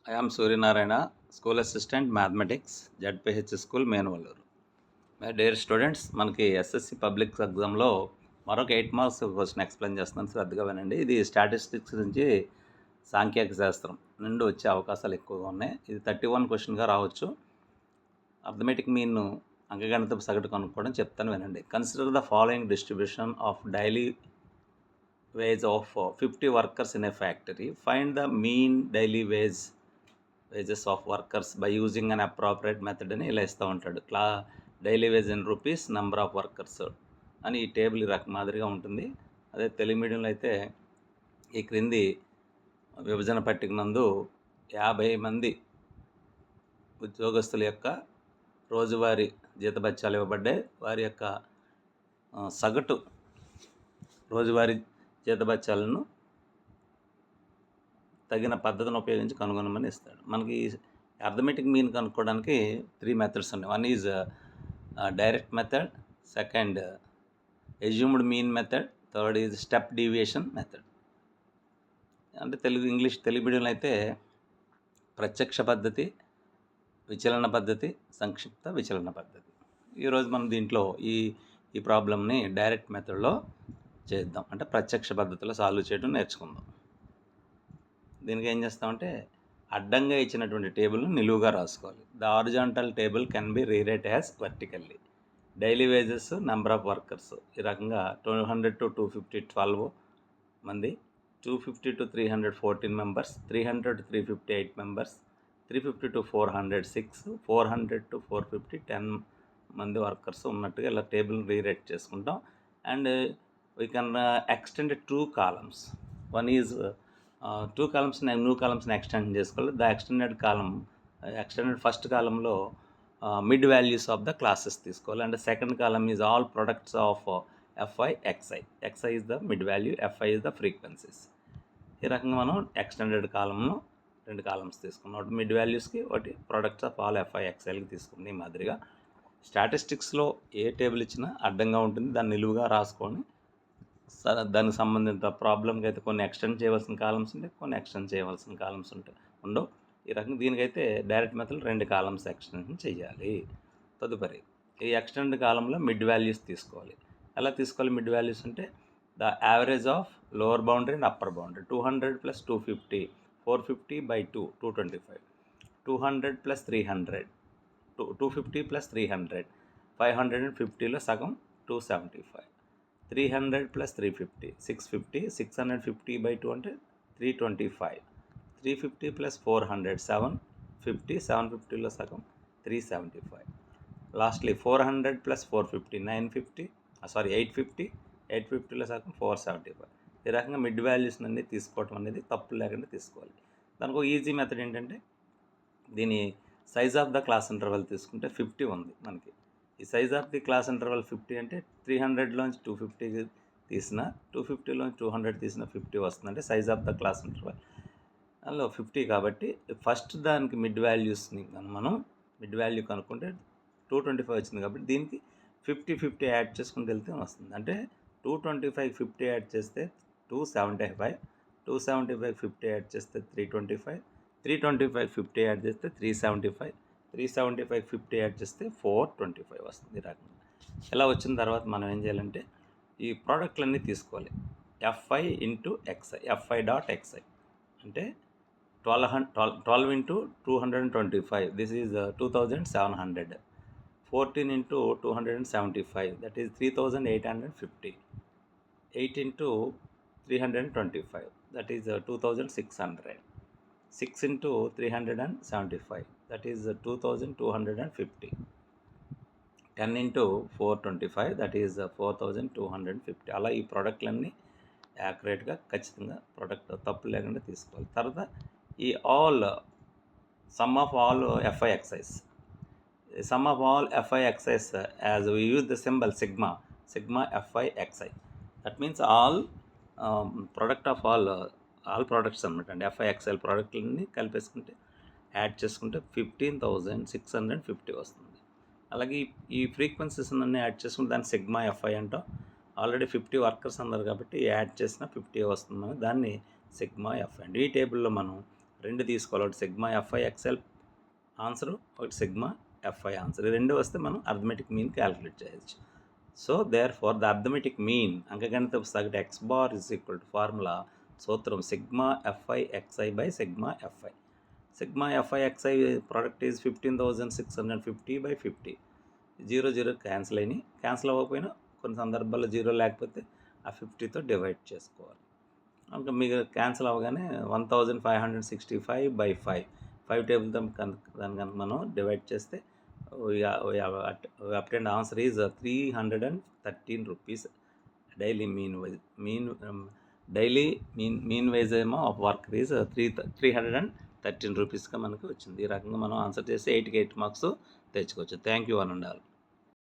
I am Suryanarayana, School Assistant Mathematics, ZPH School, Menvaluru. My dear students, మనకి SSC public ఎగ్జామ్లో మరొక 8 marks question explain చేస్తున్నాను, శ్రద్ధగా వినండి. ఇది స్టాటిస్టిక్స్ నుంచి సాంఖ్యక శాస్త్రం నుండి వచ్చే అవకాశాలు ఎక్కువగా ఉన్నాయి. ఇది 31 క్వశ్చన్గా రావచ్చు. అర్థమెటిక్ మీన్ అంకగణిత సగటు కనుక్కోవడం చెప్తాను, వినండి. Consider the following distribution of daily wage of 50 workers in a factory. Find the mean daily wages of workers by using an appropriate method అని ఇలా ఇస్తూ ఉంటాడు. Daily wage in rupees, number of workers అని ఈ table ఈ రకం మాదిరిగా ఉంటుంది. అదే తెలుగు మీడియంలో అయితే ఈ క్రింది విభజన పట్టిక నందు 50 మంది ఉద్యోగస్తుల యొక్క రోజువారీ జీతభత్యాలు ఇవ్వబడ్డాయి. వారి యొక్క సగటు రోజువారీ జీతభత్యాలను తగిన పద్ధతిని ఉపయోగించి కనుగొనమని ఇస్తాడు. మనకి అర్థమెటిక్ మీన్ కనుక్కోవడానికి 3 మెథడ్స్ ఉన్నాయి. One is direct method, second assumed mean method, third is step deviation method. అంటే తెలుగు మీడియంలో అయితే ప్రత్యక్ష పద్ధతి, విచలన పద్ధతి, సంక్షిప్త విచలన పద్ధతి. ఈరోజు మనం దీంట్లో ఈ ప్రాబ్లమ్ని డైరెక్ట్ మెథడ్లో చేద్దాం, అంటే ప్రత్యక్ష పద్ధతిలో సాల్వ్ చేయడం నేర్చుకుందాం. దీనికి ఏం చేస్తామంటే అడ్డంగా ఇచ్చినటువంటి టేబుల్ను నిలువుగా రాసుకోవాలి. The horizontal table can be rewrite as vertically. Daily wages, number of workers ఈ రకంగా 200 to 250 12 మంది, 250 to 300 14 members, 300 to 358 members, 350 to 400 6, 400 to 450 10 మంది వర్కర్స్ ఉన్నట్టుగా ఇలా టేబుల్ రీరైట్ చేసుకుంటాం. And we can extend 2 columns. One is 2 కాలమ్స్ని న్యూ కాలమ్స్ని extend చేసుకోవాలి. ద ఎక్స్టెండెడ్ ఫస్ట్ కాలంలో mid values of the classes తీసుకోవాలి. And second column is all products of f i x i. X i is the mid value, f i is the frequencies. ఈ రకంగా మనం extended కాలంను 2 columns తీసుకున్నాం. ఒకటి మిడ్ వాల్యూస్కి, ఒకటి ప్రొడక్ట్స్ ఆఫ్ ఆల్ ఎఫ్ఐ ఎక్స్ఐలకి తీసుకుంది. ఈ మాదిరిగా స్టాటిస్టిక్స్లో ఏ టేబుల్ ఇచ్చినా అడ్డంగా ఉంటుంది, దాన్ని నిలువుగా రాసుకొని దానికి సంబంధిత ప్రాబ్లంకి అయితే కొన్ని ఎక్స్టెండ్ చేయవలసిన కాలమ్స్ ఉంటాయి, కొన్ని ఎక్స్టెండ్ చేయవలసిన కాలమ్స్ ఉండవు. ఈ రకంగా దీనికైతే డైరెక్ట్ మెథడ్ 2 కాలమ్స్ ఎక్స్టెన్షన్ చేయాలి. తదుపరి ఈ ఎక్స్టెండ్ కాలంలో మిడ్ వాల్యూస్ తీసుకోవాలి. ఎలా తీసుకోవాలి మిడ్ వాల్యూస్ అంటే the average of lower boundary and upper boundary. 200 + 250, 450/2 225, 200 + 300, 250 + 300, 550లో సగం 275, 300 + 350 650, 650/2 అంటే 325, 350 + 400 750, 750లో సగం 375. లాస్ట్లీ 400 + 450 950, 850, 850లో సగం 475. ఈ రకంగా మిడ్ వాల్యూస్ అన్నీ తీసుకోవటం అనేది తప్పు లేకుండా తీసుకోవాలి. దానికి ఒక ఈజీ మెథడ్ ఏంటంటే దీని size of the class interval తీసుకుంటే 50 ఉంది మనకి. ఈ size of the class interval 50 అంటే 300లోంచి 250 తీసిన, 250లోంచి 200 తీసిన 50 వస్తుంది. అంటే size of the class interval అందులో 50 కాబట్టి ఫస్ట్ దానికి మిడ్ వాల్యూస్ని మనం మిడ్ వాల్యూ కనుక్కుంటే 225 వచ్చింది కాబట్టి దీనికి 50 యాడ్ చేసుకుంటూ వెళ్తే వస్తుంది. అంటే 225 50 యాడ్ చేస్తే 275, 275 50 యాడ్ చేస్తే 325, 325 50 యాడ్ చేస్తే 375, 375 50 యాడ్ చేస్తే 425 వస్తుంది. రకంగా ఇలా వచ్చిన తర్వాత మనం ఏం చేయాలంటే ఈ ప్రోడక్ట్లన్నీ తీసుకోవాలి. F i into x i, f i dot x i అంటే 12 into 225, this is 2700, 14 into 275, that is 3850, 8 into 325, that is 2600, 6 into 375, that is 2250, 10 into 425, that is 4250. అలా ఈ ప్రోడక్ట్లన్నీ యాక్యురేట్గా ఖచ్చితంగా ప్రోడక్ట్ తప్పు లేకుండా తీసుకోవాలి. తర్వాత ఈ sum of all f i x i's, sum of all f i x i's as we use the symbol sigma f i x i, that means all product of all products అనమాట. అండి ఎఫ్ఐ ఎక్స్ఐల్ ప్రోడక్ట్లన్నీ కలిపేసుకుంటే యాడ్ చేసుకుంటే 15,650 వస్తుంది. అలాగే ఈ ఫ్రీక్వెన్సీస్ అన్నీ యాడ్ చేసుకుంటే దాన్ని సిగ్మా ఎఫ్ఐ అంటాం. ఆల్రెడీ 50 వర్కర్స్ అన్నారు కాబట్టి యాడ్ చేసిన 50 వస్తుంది, దాన్ని సిగ్మా ఎఫ్ అండి. ఈ టేబుల్లో మనం 2 తీసుకోవాలి. ఒకటి సిగ్మా ఎఫ్ఐ ఎక్స్ఎల్ ఆన్సరు, ఒకటి సిగ్మా ఎఫ్ఐ ఆన్సర్. ఈ 2 వస్తే మనం అర్థమెటిక్ మీన్ క్యాలిక్యులేట్ చేయొచ్చు. So there for the arithmetic mean అంకగణితపు సగటు x bar is equal to formula సూత్రం sigma f i x i by sigma f i. Sigma f i x i product is 15,650/50. 0 cancel అయినాయి. Cancel అవ్వకపోయినా కొన్ని సందర్భాల్లో 0 లేకపోతే ఆ 50తో డివైడ్ చేసుకోవాలి. ఇంకా మీకు క్యాన్సిల్ అవ్వగానే 1565/5 టేబుల్ దాని కనుక మనం డివైడ్ చేస్తే అప్టెండ్ answer is 313 rupees. Daily mean wise ఏమో ఆఫ్ వర్క్ ఈజ్ 313 రూపీస్గా మనకి వచ్చింది. ఈ రకంగా మనం ఆన్సర్ చేసి 8కి 8 మార్క్స్ తెచ్చుకోవచ్చు. థ్యాంక్ యూ అని ఉండాలి.